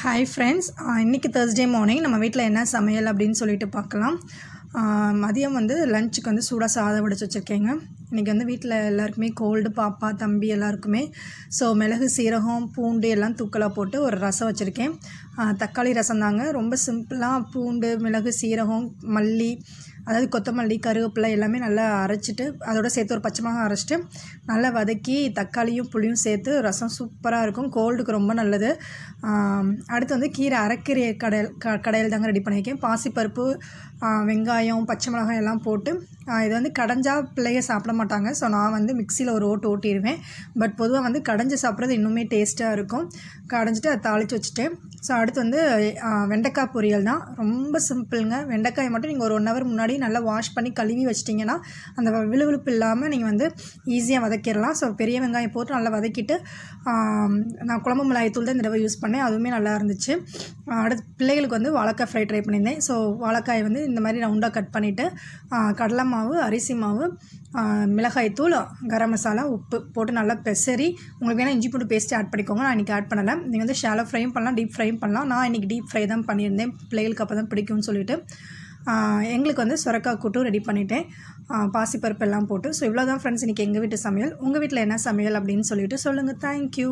Hi friends, இன்றைக்கி Thursday morning நம்ம வீட்டில் என்ன சமையல் அப்படின்னு சொல்லிட்டு பார்க்கலாம். மதியம் லஞ்சுக்கு சூடாக சாதம் வடித்து வச்சுருக்கேங்க. இன்றைக்கி வீட்டில் எல்லாருக்குமே கோல்டு, பாப்பா தம்பி எல்லாருக்குமே. ஸோ மிளகு, சீரகம், பூண்டு எல்லாம் தூக்கலாக போட்டு ஒரு ரசம் வச்சுருக்கேன். தக்காளி ரசம் தாங்க. ரொம்ப சிம்பிளாக பூண்டு, மிளகு, சீரகம், மல்லி, அதாவது கொத்தமல்லி, கருவேப்பிலை எல்லாமே நல்லா அரைச்சிட்டு அதோட சேர்த்து ஒரு பச்சை மிளகாய் அரைச்சிட்டு நல்லா வதக்கி தக்காளியும் புளியும் சேர்த்து ரசம் சூப்பராக இருக்கும். கோல்டுக்கு ரொம்ப நல்லது. அடுத்து கீரை அரைக்கீரை கடையில் தாங்க ரெடி பண்ணியிருக்கேன். பாசிப்பருப்பு, வெங்காயம், பச்சை மிளகாய் எல்லாம் போட்டு இது கடைஞ்சா பிள்ளைய சாப்பிட மாட்டாங்க. ஸோ நான் மிக்சியில் ஒரு ஓட்டிடுவேன். பட் பொதுவாக கடைஞ்சி சாப்பிட்றது இன்னுமே டேஸ்ட்டாக இருக்கும். கடைஞ்சிட்டு அதை தாளித்து வச்சுட்டேன். ஸோ அடுத்து வெண்டைக்காய் பொரியல் தான். ரொம்ப சிம்பிளுங்க. வெண்டைக்காயை மட்டும் நீங்கள் ஒரு 1 hour முன்னாடி நல்லா வாஷ் பண்ணி கழுவி வச்சிட்டிங்கன்னா அந்த விழுவிழுப்பு இல்லாமல் நீங்கள் ஈஸியாக வதக்கிடலாம். ஸோ பெரிய வெங்காயம் போட்டு நல்லா வதக்கிட்டு நான் குழம்பு மிளகாய்த்தூள் தான் இந்த தடவை யூஸ் பண்ணேன். அதுவுமே நல்லா இருந்துச்சு. அடுத்து பிள்ளைகளுக்கு வாழைக்காய் ஃப்ரை ட்ரை பண்ணியிருந்தேன். ஸோ வாழைக்காய் இந்த மாதிரி ரவுண்டாக கட் பண்ணிவிட்டு கடலை மாவு, அரிசி மாவு, மிளகாய்த்தூள், கரம் மசாலா, உப்பு போட்டு நல்லா பெசரி உங்களுக்கு வேணால் இஞ்சி பூண்டு பேஸ்ட்டு ஆட் பண்ணிக்கோங்க. நான் இன்றைக்கி ஆட் பண்ணலை. நீங்கள் ஷாலோ ஃப்ரையும் பண்ணலாம், டீப் ஃப்ரையும் பண்ணலாம். நான் இன்றைக்கி டீப் ஃப்ரை தான் பண்ணியிருந்தேன். பிள்ளைகளுக்கு அப்போ தான் பிடிக்கும்னு சொல்லிவிட்டு எங்களுக்கு சுரக்காய் கூட்டும் ரெடி பண்ணிவிட்டேன். பாசிப்பருப்பு எல்லாம் போட்டு. ஸோ இவ்வளோ தான் ஃப்ரெண்ட்ஸ் இன்றைக்கி எங்கள் வீட்டு சமையல். உங்கள் வீட்டில் என்ன சமையல் அப்படின்னு சொல்லிவிட்டு சொல்லுங்கள். தேங்க்யூ.